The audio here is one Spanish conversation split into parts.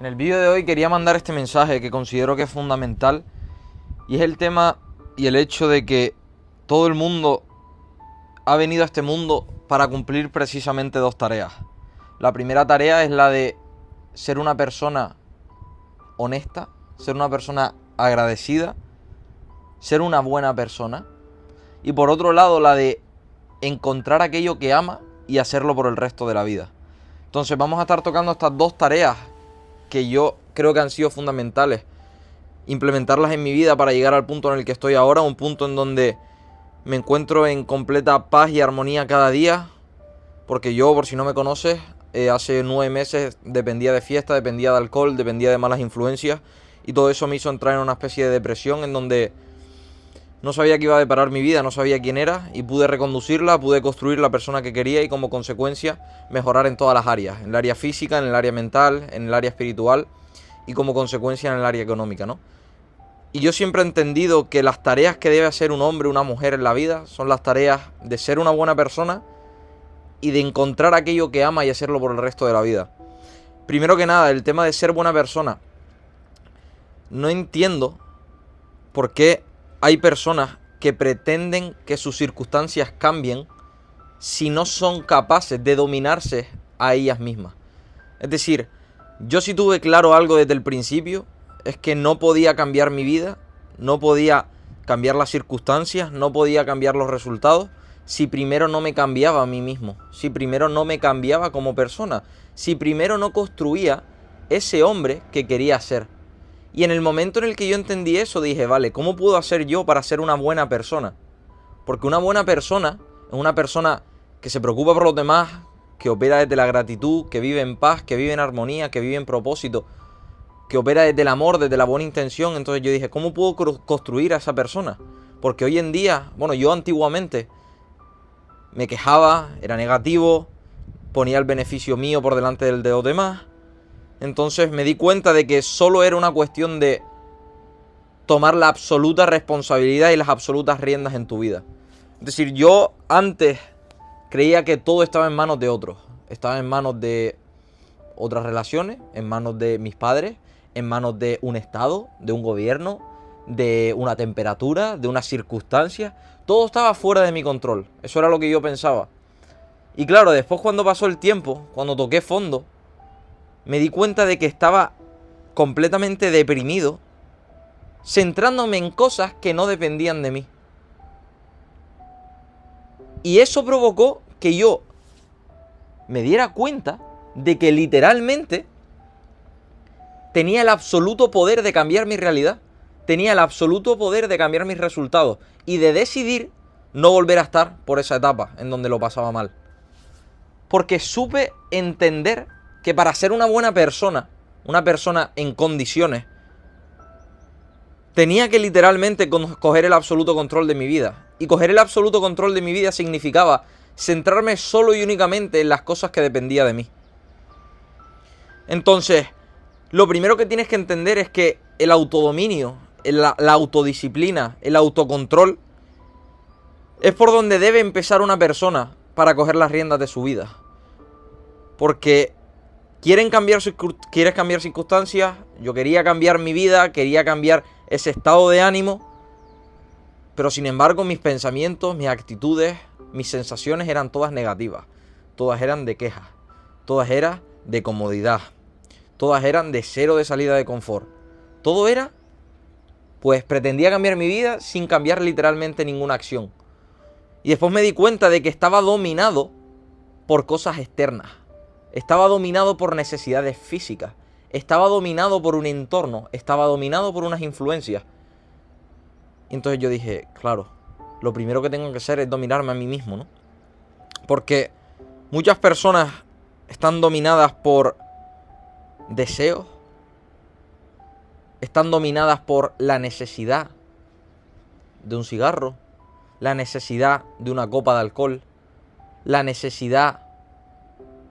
En el vídeo de hoy quería mandar este mensaje que considero que es fundamental, y es el tema y el hecho de que todo el mundo ha venido a este mundo para cumplir precisamente dos tareas. La primera tarea es la de ser una persona honesta, ser una persona agradecida, ser una buena persona. Y por otro lado, la de encontrar aquello que ama y hacerlo por el resto de la vida. Entonces vamos a estar tocando estas dos tareas que yo creo que han sido fundamentales implementarlas en mi vida para llegar al punto en el que estoy ahora, un punto en donde me encuentro en completa paz y armonía cada día, porque yo, por si no me conoces, hace 9 meses dependía de fiesta, dependía de alcohol, dependía de malas influencias, y todo eso me hizo entrar en una especie de depresión en donde no sabía qué iba a deparar mi vida, no sabía quién era, y pude reconducirla, pude construir la persona que quería y como consecuencia mejorar en todas las áreas, en el área física, en el área mental, en el área espiritual y como consecuencia en el área económica, ¿no? Y yo siempre he entendido que las tareas que debe hacer un hombre o una mujer en la vida son las tareas de ser una buena persona y de encontrar aquello que ama y hacerlo por el resto de la vida. Primero que nada, el tema de ser buena persona. No entiendo por qué hay personas que pretenden que sus circunstancias cambien si no son capaces de dominarse a ellas mismas. Es decir, yo sí tuve claro algo desde el principio, es que no podía cambiar mi vida, no podía cambiar las circunstancias, no podía cambiar los resultados si primero no me cambiaba a mí mismo, si primero no me cambiaba como persona, si primero no construía ese hombre que quería ser. Y en el momento en el que yo entendí eso, dije, vale, ¿cómo puedo hacer yo para ser una buena persona? Porque una buena persona es una persona que se preocupa por los demás, que opera desde la gratitud, que vive en paz, que vive en armonía, que vive en propósito, que opera desde el amor, desde la buena intención. Entonces yo dije, ¿cómo puedo construir a esa persona? Porque hoy en día, bueno, yo antiguamente me quejaba, era negativo, ponía el beneficio mío por delante del de los demás. Entonces me di cuenta de que solo era una cuestión de tomar la absoluta responsabilidad y las absolutas riendas en tu vida. Es decir, yo antes creía que todo estaba en manos de otros. Estaba en manos de otras relaciones, en manos de mis padres, en manos de un estado, de un gobierno, de una temperatura, de unas circunstancias. Todo estaba fuera de mi control. Eso era lo que yo pensaba. Y claro, después cuando pasó el tiempo, cuando toqué fondo, me di cuenta de que estaba completamente deprimido, centrándome en cosas que no dependían de mí. Y eso provocó que yo me diera cuenta de que literalmente tenía el absoluto poder de cambiar mi realidad, tenía el absoluto poder de cambiar mis resultados y de decidir no volver a estar por esa etapa en donde lo pasaba mal. Porque supe entender que para ser una buena persona, una persona en condiciones, tenía que literalmente coger el absoluto control de mi vida. Y coger el absoluto control de mi vida significaba centrarme solo y únicamente en las cosas que dependían de mí. Entonces, lo primero que tienes que entender es que el autodominio, la autodisciplina, el autocontrol, es por donde debe empezar una persona para coger las riendas de su vida. Porque quieres cambiar circunstancias, yo quería cambiar mi vida, quería cambiar ese estado de ánimo, pero sin embargo mis pensamientos, mis actitudes, mis sensaciones eran todas negativas, todas eran de quejas, todas eran de comodidad, todas eran de cero de salida de confort. Todo era, pues pretendía cambiar mi vida sin cambiar literalmente ninguna acción. Y después me di cuenta de que estaba dominado por cosas externas. Estaba dominado por necesidades físicas. Estaba dominado por un entorno. Estaba dominado por unas influencias. Y entonces yo dije, claro, lo primero que tengo que hacer es dominarme a mí mismo, ¿no? Porque muchas personas están dominadas por deseos. Están dominadas por la necesidad de un cigarro, la necesidad de una copa de alcohol, la necesidad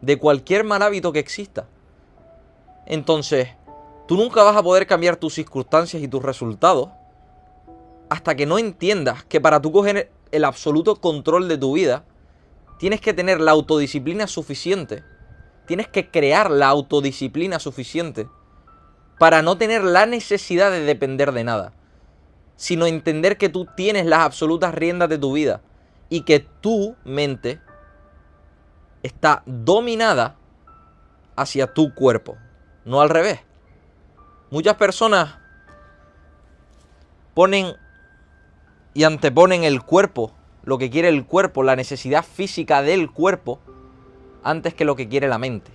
de cualquier mal hábito que exista. Entonces, tú nunca vas a poder cambiar tus circunstancias y tus resultados hasta que no entiendas que para tú coger el absoluto control de tu vida, tienes que tener la autodisciplina suficiente, tienes que crear la autodisciplina suficiente para no tener la necesidad de depender de nada, sino entender que tú tienes las absolutas riendas de tu vida y que tu mente está dominada hacia tu cuerpo, no al revés. Muchas personas ponen y anteponen el cuerpo, lo que quiere el cuerpo, la necesidad física del cuerpo, antes que lo que quiere la mente.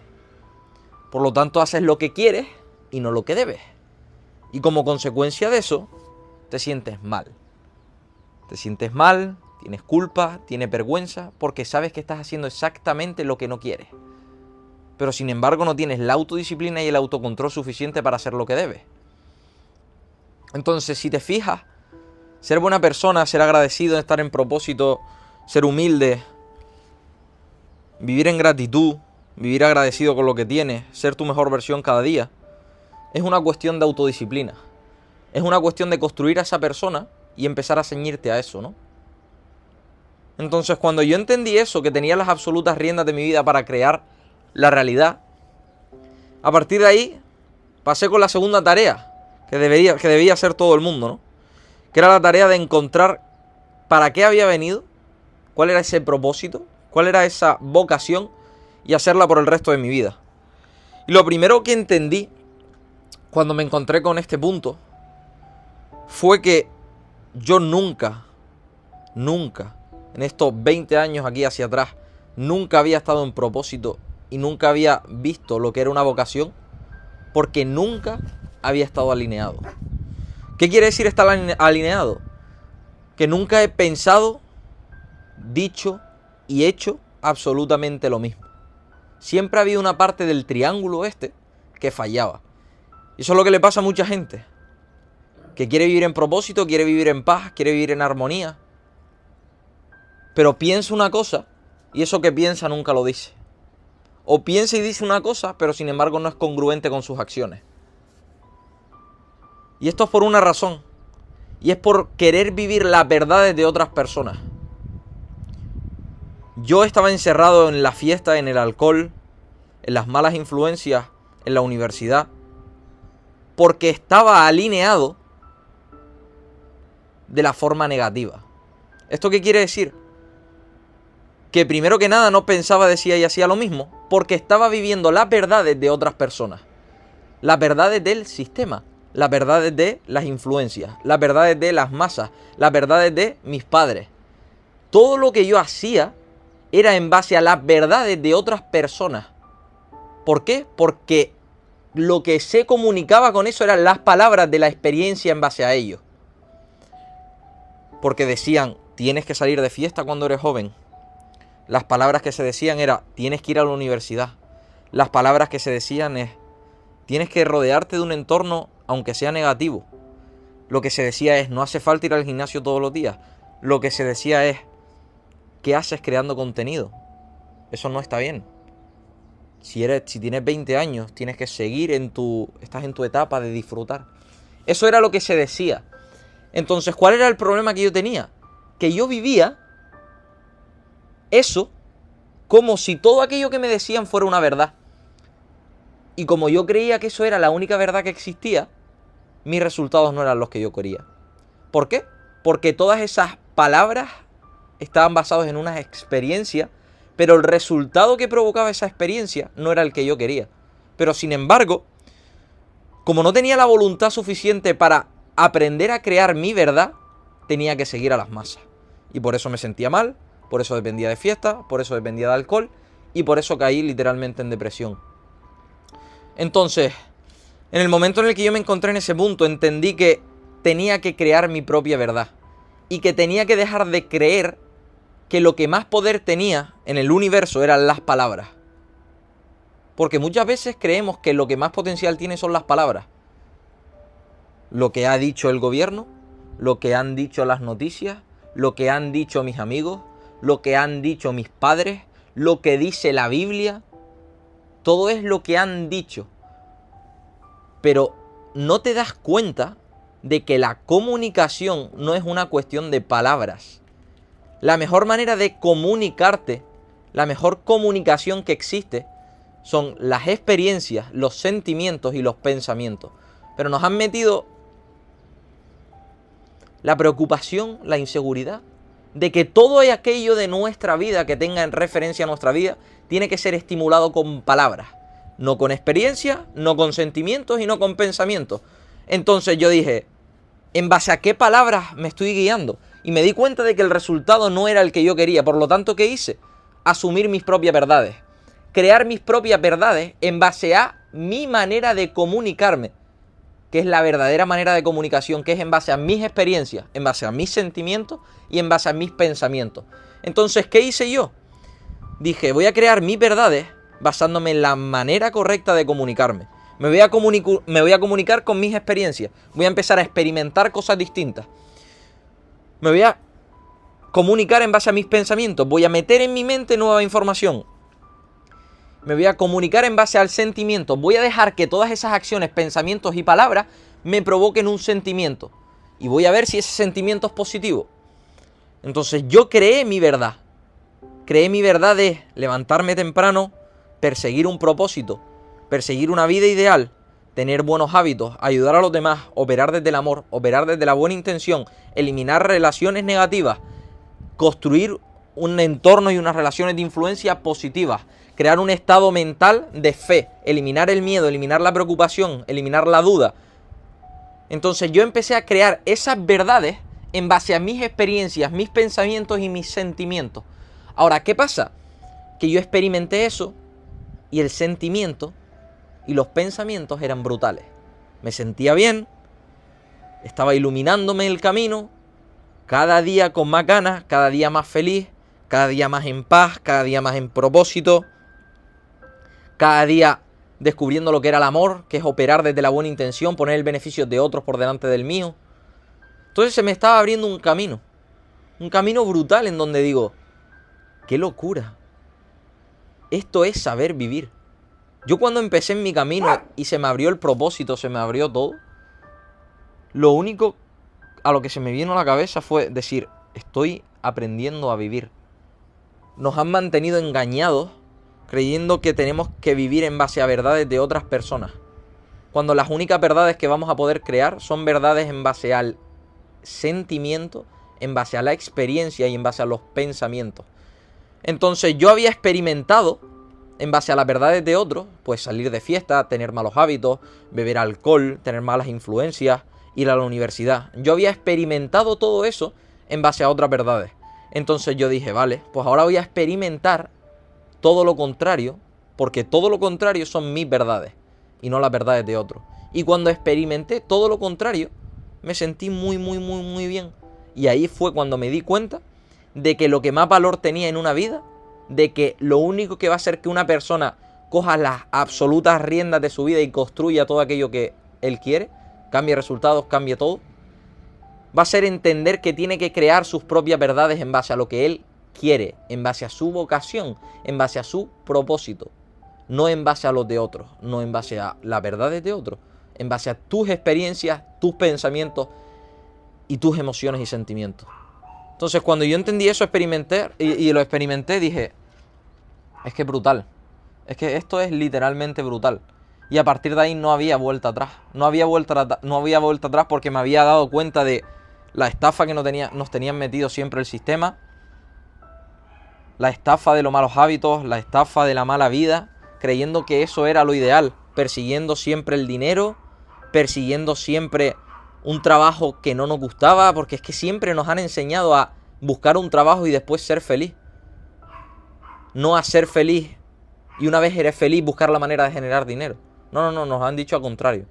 Por lo tanto, haces lo que quieres y no lo que debes. Y como consecuencia de eso, te sientes mal. Te sientes mal, tienes culpa, tienes vergüenza, porque sabes que estás haciendo exactamente lo que no quieres. Pero sin embargo no tienes la autodisciplina y el autocontrol suficiente para hacer lo que debes. Entonces, si te fijas, ser buena persona, ser agradecido, estar en propósito, ser humilde, vivir en gratitud, vivir agradecido con lo que tienes, ser tu mejor versión cada día, es una cuestión de autodisciplina. Es una cuestión de construir a esa persona y empezar a ceñirte a eso, ¿no? Entonces, cuando yo entendí eso, que tenía las absolutas riendas de mi vida para crear la realidad, a partir de ahí pasé con la segunda tarea que debía hacer todo el mundo, ¿no? Que era la tarea de encontrar para qué había venido, cuál era ese propósito, cuál era esa vocación y hacerla por el resto de mi vida. Y lo primero que entendí cuando me encontré con este punto fue que yo nunca, en estos 20 años aquí hacia atrás, nunca había estado en propósito y nunca había visto lo que era una vocación, porque nunca había estado alineado. ¿Qué quiere decir estar alineado? Que nunca he pensado, dicho y hecho absolutamente lo mismo. Siempre había una parte del triángulo este que fallaba. Y eso es lo que le pasa a mucha gente, que quiere vivir en propósito, quiere vivir en paz, quiere vivir en armonía, pero piensa una cosa y eso que piensa nunca lo dice. O piensa y dice una cosa, pero sin embargo no es congruente con sus acciones. Y esto es por una razón, y es por querer vivir las verdades de otras personas. Yo estaba encerrado en la fiesta, en el alcohol, en las malas influencias, en la universidad, porque estaba alineado de la forma negativa. ¿Esto qué quiere decir? Que primero que nada no pensaba, decía y hacía lo mismo, porque estaba viviendo las verdades de otras personas, las verdades del sistema, las verdades de las influencias, las verdades de las masas, las verdades de mis padres. Todo lo que yo hacía era en base a las verdades de otras personas. ¿Por qué? Porque lo que se comunicaba con eso eran las palabras de la experiencia en base a ello. Porque decían, tienes que salir de fiesta cuando eres joven. Las palabras que se decían era, tienes que ir a la universidad. Las palabras que se decían es, tienes que rodearte de un entorno aunque sea negativo. Lo que se decía es, no hace falta ir al gimnasio todos los días. Lo que se decía es, ¿qué haces creando contenido? Eso no está bien. Si tienes 20 años, tienes que seguir estás en tu etapa de disfrutar. Eso era lo que se decía. Entonces, ¿cuál era el problema que yo tenía? Que yo vivía eso como si todo aquello que me decían fuera una verdad. Y como yo creía que eso era la única verdad que existía, mis resultados no eran los que yo quería. ¿Por qué? Porque todas esas palabras estaban basadas en una experiencia, pero el resultado que provocaba esa experiencia no era el que yo quería. Pero sin embargo, como no tenía la voluntad suficiente para aprender a crear mi verdad, tenía que seguir a las masas. Y por eso me sentía mal, por eso dependía de fiesta, por eso dependía de alcohol y por eso caí literalmente en depresión. Entonces, en el momento en el que yo me encontré en ese punto, entendí que tenía que crear mi propia verdad y que tenía que dejar de creer que lo que más poder tenía en el universo eran las palabras. Porque muchas veces creemos que lo que más potencial tiene son las palabras. Lo que ha dicho el gobierno, lo que han dicho las noticias, lo que han dicho mis amigos, lo que han dicho mis padres, lo que dice la Biblia. Todo es lo que han dicho. Pero no te das cuenta de que la comunicación no es una cuestión de palabras. La mejor manera de comunicarte, la mejor comunicación que existe, son las experiencias, los sentimientos y los pensamientos. pero nos han metido la preocupación, la inseguridad de que todo aquello de nuestra vida que tenga en referencia a nuestra vida tiene que ser estimulado con palabras, no con experiencia, no con sentimientos y no con pensamientos. Entonces yo dije, ¿en base a qué palabras me estoy guiando? Y me di cuenta de que el resultado no era el que yo quería. Por lo tanto, ¿qué hice? Asumir mis propias verdades. Crear mis propias verdades en base a mi manera de comunicarme, que es la verdadera manera de comunicación, que es en base a mis experiencias, en base a mis sentimientos y en base a mis pensamientos. Entonces, ¿qué hice yo? Dije, voy a crear mis verdades basándome en la manera correcta de comunicarme. Me voy a comunicar con mis experiencias. Voy a empezar a experimentar cosas distintas. Me voy a comunicar en base a mis pensamientos. Voy a meter en mi mente nueva información. Me voy a comunicar en base al sentimiento. Voy a dejar que todas esas acciones, pensamientos y palabras me provoquen un sentimiento. Y voy a ver si ese sentimiento es positivo. Entonces yo creé mi verdad. Creé mi verdad de levantarme temprano, perseguir un propósito, perseguir una vida ideal, tener buenos hábitos, ayudar a los demás, operar desde el amor, operar desde la buena intención, eliminar relaciones negativas, construir un entorno y unas relaciones de influencia positivas, crear un estado mental de fe, eliminar el miedo, eliminar la preocupación, eliminar la duda. Entonces yo empecé a crear esas verdades en base a mis experiencias, mis pensamientos y mis sentimientos. Ahora, ¿qué pasa? Que yo experimenté eso y el sentimiento y los pensamientos eran brutales. Me sentía bien, estaba iluminándome el camino, cada día con más ganas, cada día más feliz, cada día más en paz, cada día más en propósito, cada día descubriendo lo que era el amor, que es operar desde la buena intención, poner el beneficio de otros por delante del mío. Entonces se me estaba abriendo un camino brutal en donde digo, ¡qué locura! Esto es saber vivir. Yo cuando empecé en mi camino y se me abrió el propósito, se me abrió todo, lo único a lo que se me vino a la cabeza fue decir, estoy aprendiendo a vivir. Nos han mantenido engañados creyendo que tenemos que vivir en base a verdades de otras personas, cuando las únicas verdades que vamos a poder crear son verdades en base al sentimiento, en base a la experiencia y en base a los pensamientos. Entonces yo había experimentado en base a las verdades de otros, pues salir de fiesta, tener malos hábitos, beber alcohol, tener malas influencias, ir a la universidad. Yo había experimentado todo eso en base a otras verdades. Entonces yo dije, vale, pues ahora voy a experimentar todo lo contrario, porque todo lo contrario son mis verdades y no las verdades de otros. Y cuando experimenté todo lo contrario, me sentí muy bien. Y ahí fue cuando me di cuenta de que lo que más valor tenía en una vida, de que lo único que va a hacer que una persona coja las absolutas riendas de su vida y construya todo aquello que él quiere, cambie resultados, cambie todo, va a ser entender que tiene que crear sus propias verdades en base a lo que él quiere, en base a su vocación, en base a su propósito, no en base a los de otros, no en base a las verdades de otros, en base a tus experiencias, tus pensamientos y tus emociones y sentimientos. Entonces cuando yo entendí eso, lo experimenté, dije, es que es brutal, es que esto es literalmente brutal. Y a partir de ahí no había vuelta atrás, no había vuelta atrás porque me había dado cuenta de la estafa que nos tenían metido siempre el sistema, la estafa de los malos hábitos, la estafa de la mala vida, creyendo que eso era lo ideal, persiguiendo siempre el dinero, persiguiendo siempre un trabajo que no nos gustaba, porque es que siempre nos han enseñado a buscar un trabajo y después ser feliz. No a ser feliz y una vez eres feliz buscar la manera de generar dinero. No, nos han dicho al contrario.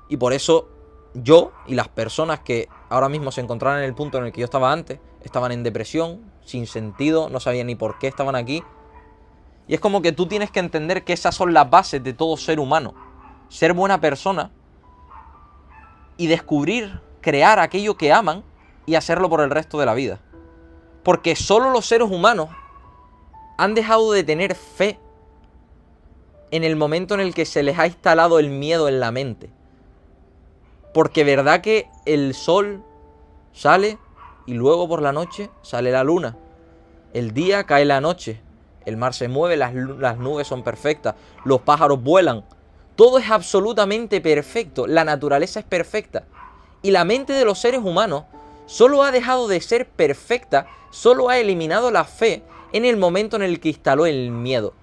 Y por eso yo y las personas que ahora mismo se encontraban en el punto en el que yo estaba antes, estaban en depresión, sin sentido, no sabían ni por qué estaban aquí. Y es como que tú tienes que entender que esas son las bases de todo ser humano. Ser buena persona y descubrir, crear aquello que aman y hacerlo por el resto de la vida. Porque solo los seres humanos han dejado de tener fe en el momento en el que se les ha instalado el miedo en la mente. Porque verdad que el sol sale y luego por la noche sale la luna. El día cae la noche, el mar se mueve, las nubes son perfectas, los pájaros vuelan. Todo es absolutamente perfecto, la naturaleza es perfecta. Y la mente de los seres humanos solo ha dejado de ser perfecta, solo ha eliminado la fe en el momento en el que instaló el miedo.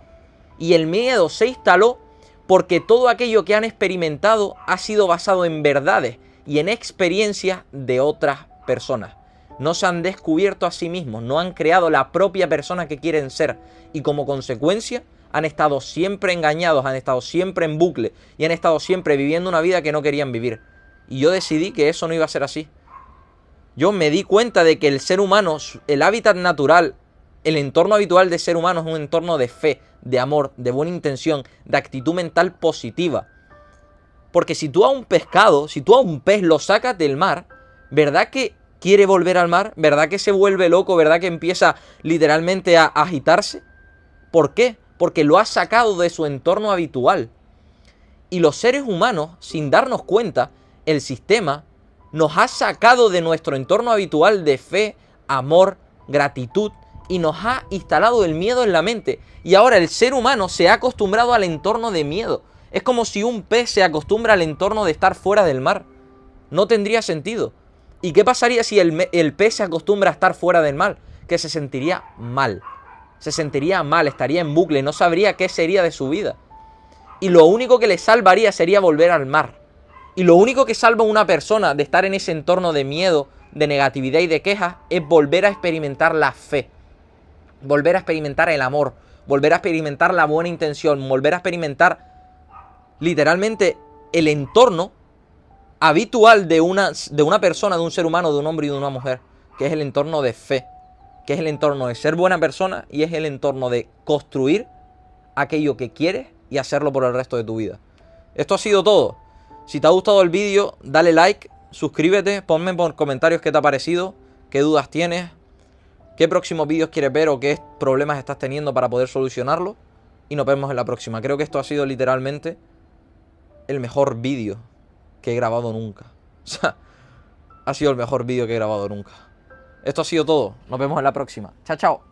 Y el miedo se instaló porque todo aquello que han experimentado ha sido basado en verdades y en experiencias de otras personas. No se han descubierto a sí mismos, no han creado la propia persona que quieren ser. Y como consecuencia han estado siempre engañados, han estado siempre en bucle y han estado siempre viviendo una vida que no querían vivir. Y yo decidí que eso no iba a ser así. Yo me di cuenta de que el ser humano, el hábitat natural, el entorno habitual del ser humano es un entorno de fe, de amor, de buena intención, de actitud mental positiva. Porque si tú a un pescado, si tú a un pez lo sacas del mar, ¿verdad que quiere volver al mar? ¿Verdad que se vuelve loco? ¿Verdad que empieza literalmente a agitarse? ¿Por qué? Porque lo has sacado de su entorno habitual. Y los seres humanos, sin darnos cuenta, el sistema nos ha sacado de nuestro entorno habitual de fe, amor, gratitud y nos ha instalado el miedo en la mente. Y ahora el ser humano se ha acostumbrado al entorno de miedo. Es como si un pez se acostumbra al entorno de estar fuera del mar. No tendría sentido. ¿Y qué pasaría si el pez se acostumbra a estar fuera del mar? Que se sentiría mal. Se sentiría mal, estaría en bucle, no sabría qué sería de su vida. Y lo único que le salvaría sería volver al mar. Y lo único que salva a una persona de estar en ese entorno de miedo, de negatividad y de quejas es volver a experimentar la fe. Volver a experimentar el amor. Volver a experimentar la buena intención. Volver a experimentar literalmente el entorno habitual de una persona, de un ser humano, de un hombre y de una mujer. Que es el entorno de fe. Que es el entorno de ser buena persona y es el entorno de construir aquello que quieres y hacerlo por el resto de tu vida. Esto ha sido todo. Si te ha gustado el vídeo, dale like, suscríbete, ponme por comentarios qué te ha parecido, qué dudas tienes, qué próximos vídeos quieres ver o qué problemas estás teniendo para poder solucionarlo. Y nos vemos en la próxima. Creo que esto ha sido literalmente el mejor vídeo que he grabado nunca. O sea, ha sido el mejor vídeo que he grabado nunca. Esto ha sido todo. Nos vemos en la próxima. Chao, chao.